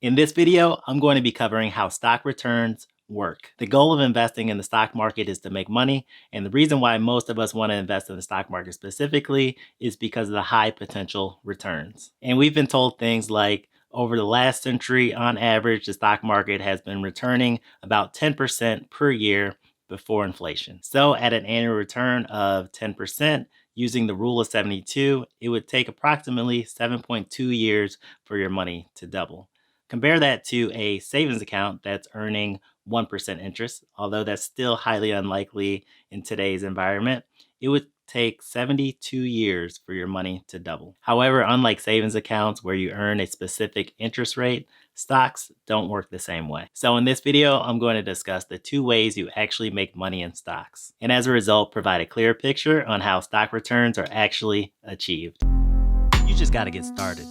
In this video, I'm going to be covering how stock returns work. The goal of investing in the stock market is to make money, and the reason why most of us want to invest in the stock market specifically is because of the high potential returns. And we've been told things like, over the last century, on average, the stock market has been returning about 10% per year before inflation. So at an annual return of 10%, using the rule of 72, it would take approximately 7.2 years for your money to double. Compare that to a savings account that's earning 1% interest, although that's still highly unlikely in today's environment. It would take 72 years for your money to double. However, unlike savings accounts where you earn a specific interest rate, stocks don't work the same way. So in this video, I'm going to discuss the two ways you actually make money in stocks, and as a result, provide a clear picture on how stock returns are actually achieved. You just got to get started.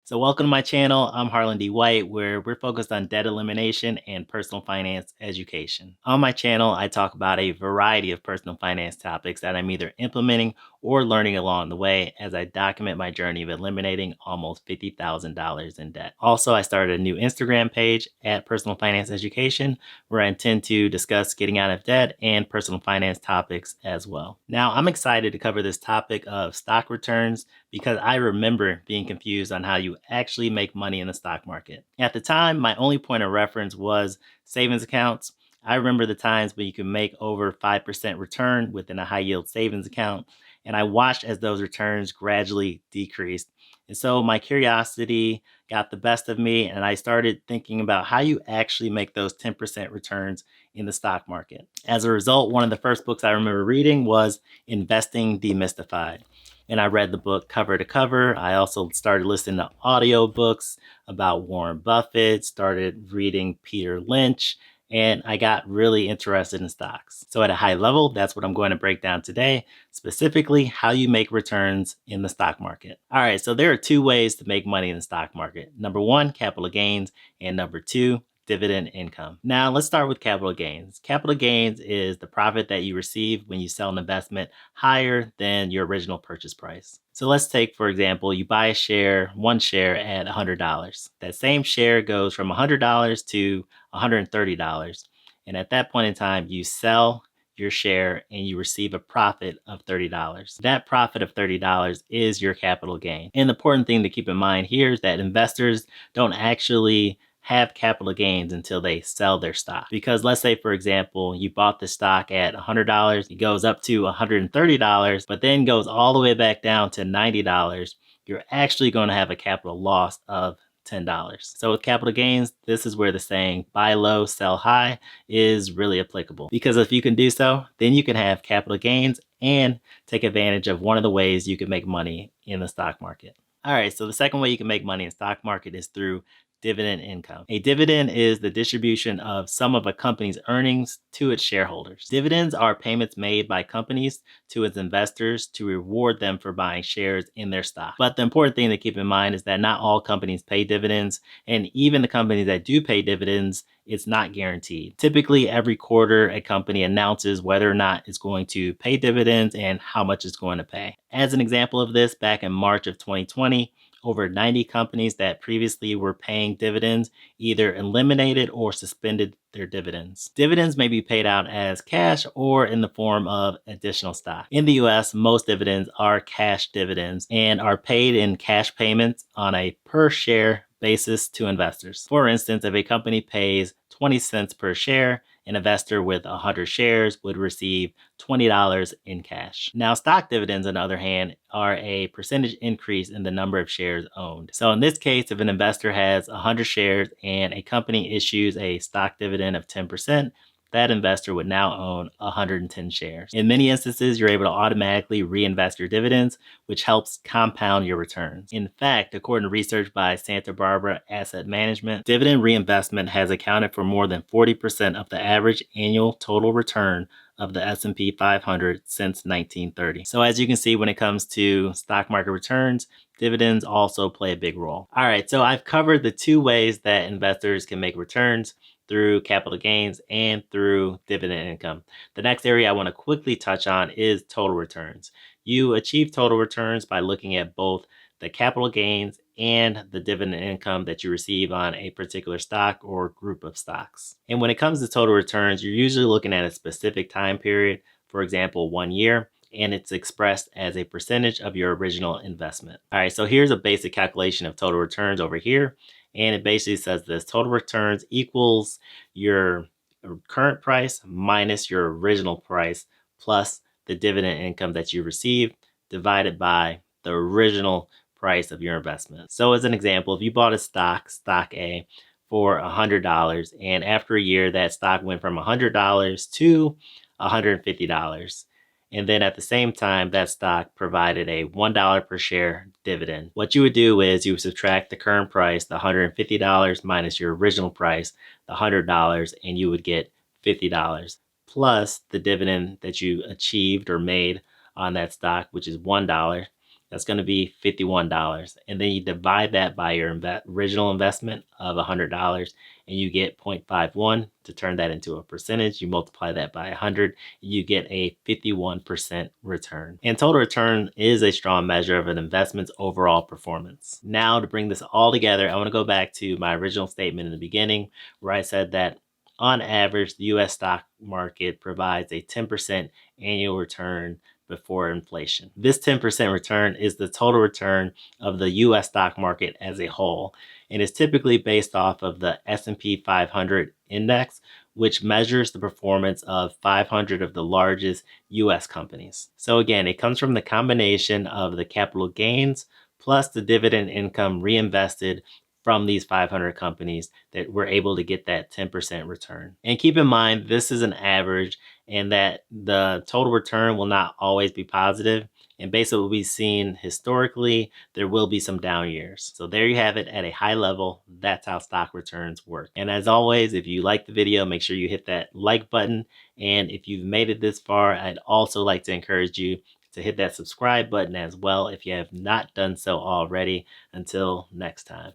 So welcome to my channel. I'm Harlan D. White, where we're focused on debt elimination and personal finance education. On my channel, I talk about a variety of personal finance topics that I'm either implementing or learning along the way as I document my journey of eliminating almost $50,000 in debt. Also, I started a new Instagram page at Personal Finance Education, where I intend to discuss getting out of debt and personal finance topics as well. Now, I'm excited to cover this topic of stock returns because I remember being confused on how you actually make money in the stock market. At the time, my only point of reference was savings accounts. I remember the times when you could make over 5% return within a high yield savings account, and I watched as those returns gradually decreased. And so my curiosity got the best of me, and I started thinking about how you actually make those 10% returns in the stock market. As a result, one of the first books I remember reading was Investing Demystified. And I read the book cover to cover. I also started listening to audiobooks about Warren Buffett, started reading Peter Lynch, and I got really interested in stocks. So at a high level, that's what I'm going to break down today, specifically how you make returns in the stock market. All right, so there are two ways to make money in the stock market. Number one, capital gains, and number two, dividend income. Now, let's start with capital gains. Capital gains is the profit that you receive when you sell an investment higher than your original purchase price. So let's take, for example, you buy one share at $100. That same share goes from $100 to $130. And at that point in time, you sell your share and you receive a profit of $30. That profit of $30 is your capital gain. And the important thing to keep in mind here is that investors don't actually have capital gains until they sell their stock. Because let's say, for example, you bought the stock at $100, it goes up to $130, but then goes all the way back down to $90, you're actually going to have a capital loss of $10. So with capital gains, this is where the saying buy low, sell high is really applicable. Because if you can do so, then you can have capital gains and take advantage of one of the ways you can make money in the stock market. All right, so the second way you can make money in the stock market is through dividend income. A dividend is the distribution of some of a company's earnings to its shareholders. Dividends are payments made by companies to its investors to reward them for buying shares in their stock. But the important thing to keep in mind is that not all companies pay dividends, and even the companies that do pay dividends, it's not guaranteed. Typically, every quarter, a company announces whether or not it's going to pay dividends and how much it's going to pay. As an example of this, back in March of 2020, over 90 companies that previously were paying dividends either eliminated or suspended their dividends. Dividends may be paid out as cash or in the form of additional stock. In the US, most dividends are cash dividends and are paid in cash payments on a per share basis to investors. For instance, if a company pays 20 cents per share, an investor with 100 shares would receive $20 in cash. Now, stock dividends, on the other hand, are a percentage increase in the number of shares owned. So in this case, if an investor has 100 shares and a company issues a stock dividend of 10%, that investor would now own 110 shares. In many instances, you're able to automatically reinvest your dividends, which helps compound your returns. In fact, according to research by Santa Barbara Asset Management, dividend reinvestment has accounted for more than 40% of the average annual total return of the S&P 500 since 1930. So as you can see, when it comes to stock market returns, dividends also play a big role. All right, so I've covered the two ways that investors can make returns through capital gains and through dividend income. The next area I want to quickly touch on is total returns. You achieve total returns by looking at both the capital gains and the dividend income that you receive on a particular stock or group of stocks. And when it comes to total returns, you're usually looking at a specific time period, for example, 1 year, and it's expressed as a percentage of your original investment. All right, so here's a basic calculation of total returns over here. And it basically says this: total returns equals your current price minus your original price plus the dividend income that you received divided by the original price of your investment. So as an example, if you bought a stock A, for $100, and after a year that stock went from $100 to $150. And then at the same time, that stock provided a $1 per share dividend. What you would do is you would subtract the current price, the $150, minus your original price, the $100, and you would get $50, plus the dividend that you achieved or made on that stock, which is $1. That's going to be $51. And then you divide that by your original investment of $100, and you get 0.51 to turn that into a percentage. You multiply that by 100, you get a 51% return. And total return is a strong measure of an investment's overall performance. Now, to bring this all together, I want to go back to my original statement in the beginning where I said that on average, the U.S. stock market provides a 10% annual return before inflation. This 10% return is the total return of the U.S. stock market as a whole, and is typically based off of the S&P 500 index, which measures the performance of 500 of the largest U.S. companies. So again, it comes from the combination of the capital gains plus the dividend income reinvested from these 500 companies that we're able to get that 10% return. And keep in mind, this is an average and that the total return will not always be positive. And based on what we've seen historically, there will be some down years. So there you have it at a high level. That's how stock returns work. And as always, if you like the video, make sure you hit that like button. And if you've made it this far, I'd also like to encourage you to hit that subscribe button as well if you have not done so already. Until next time.